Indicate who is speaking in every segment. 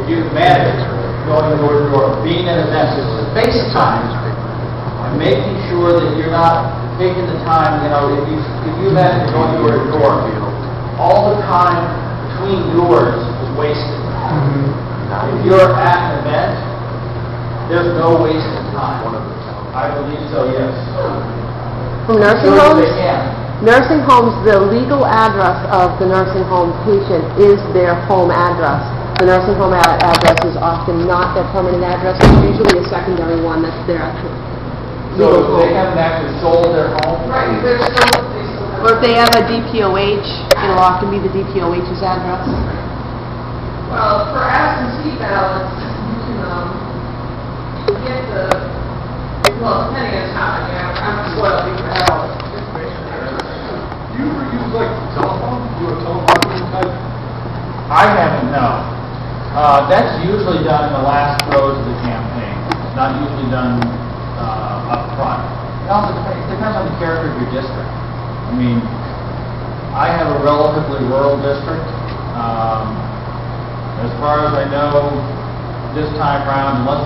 Speaker 1: you manage going door to door, being in events, space time, and making sure that you're not taking the time, you know, if you manage going door to door, all the time between doors is wasted. If you're at an event, there's no wasted time. I believe so, yes.
Speaker 2: From nursing homes?
Speaker 1: They can.
Speaker 2: Nursing homes, the legal address of the nursing home patient is their home address. The nursing home address is often not their permanent address. It's usually a secondary one that's their actual legal home.
Speaker 1: So they haven't actually sold their home?
Speaker 3: Right, there's no...
Speaker 2: Or if they have a DPOH, it'll often be the DPOH's address.
Speaker 3: Well, for absentee ballots, you can get the... Well, depending on time, yeah, I'm spoiled because I have information there.
Speaker 4: Do you ever use like telephone? Do a telephone type?
Speaker 1: I haven't, no. That's usually done in the last throes of the campaign, not usually done up front. It also depends on the character of your district. I mean, I have a relatively rural district. As far as I know, this time around, unless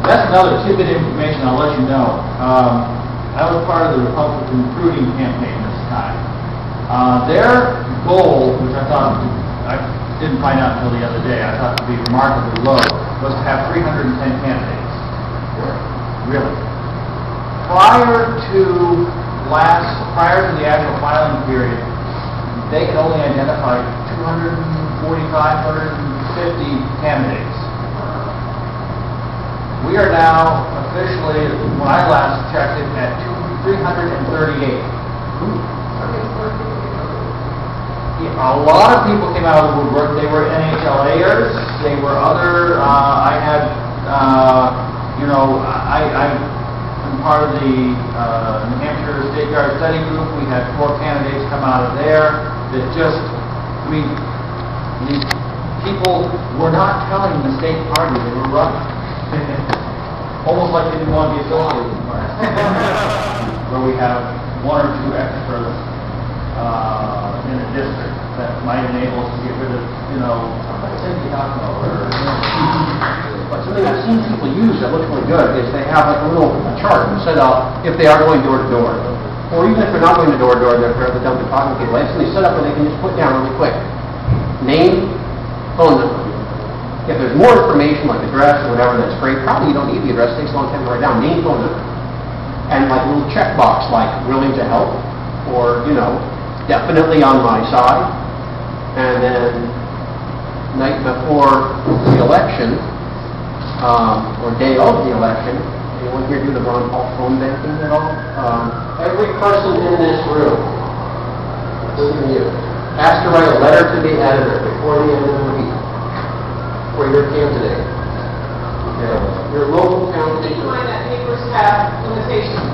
Speaker 1: that's another tidbit of information I'll let you know. I was part of the Republican recruiting campaign this time. Their goal, which I thought, I didn't find out until the other day, I thought to be remarkably low, was to have 310 candidates. Really. Prior to the actual filing period, they could only identify 245, 250 candidates. We are now officially, when I last checked it, at 338. A lot of people came out of the woodwork. They were NHLAers. They were other. I had, you know, I'm part of the New Hampshire State Guard Study Group. We had 4 candidates come out of there that just, I mean, people were not telling the state party they were running. Almost like they didn't want to be affiliated with the party. Where we have 1 or 2 extras in a district that might enable us to get rid of, you know,
Speaker 5: But something I've seen people use that looks really good is they have like a little chart set up if they are going door to door. Or even if they're not going to door to door, they're the dumb talking people. They have something set up where they can just put down really quick name, phone number. If there's more information like address or whatever, that's great. Probably you don't need the address. It takes a long time to write down. Name, phone number. And like a little checkbox like willing to help or, you know, definitely on my side. And then night before the election, or day of the election, anyone here do the Ron Paul phone banking at all? Every person in this room, including you, has to write a letter to the editor before the end of the week for your candidate. Okay. Your local town.
Speaker 3: Keep in mind that papers have limitations.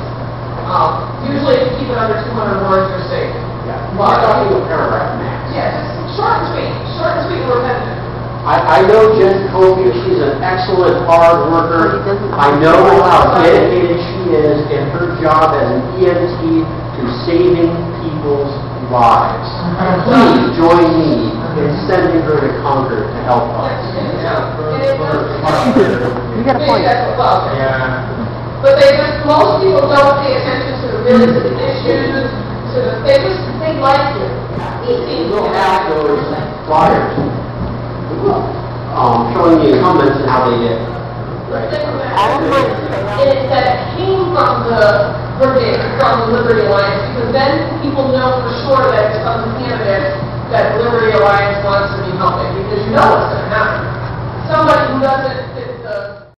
Speaker 3: Usually, if you keep it under 200 words, you're safe.
Speaker 5: Yeah. Well, I'm talking a paragraph max.
Speaker 3: Yes, short and sweet. Short and sweet and repetitive.
Speaker 5: I know Jen Covey, she's an excellent hard worker. I know how dedicated she is in her job as an EMT to saving people's lives. Please join me in sending her to Concord to help us.
Speaker 2: You got a point.
Speaker 5: Yeah.
Speaker 3: But most people don't pay attention to the issues, they like you.
Speaker 5: We will have those flyers showing the incumbents and how they did. Right.
Speaker 3: That it came from the Liberty Alliance, because then people know for sure that it's some candidate that the Liberty Alliance wants to be helping, because you know what's going to happen. Somebody who doesn't fit the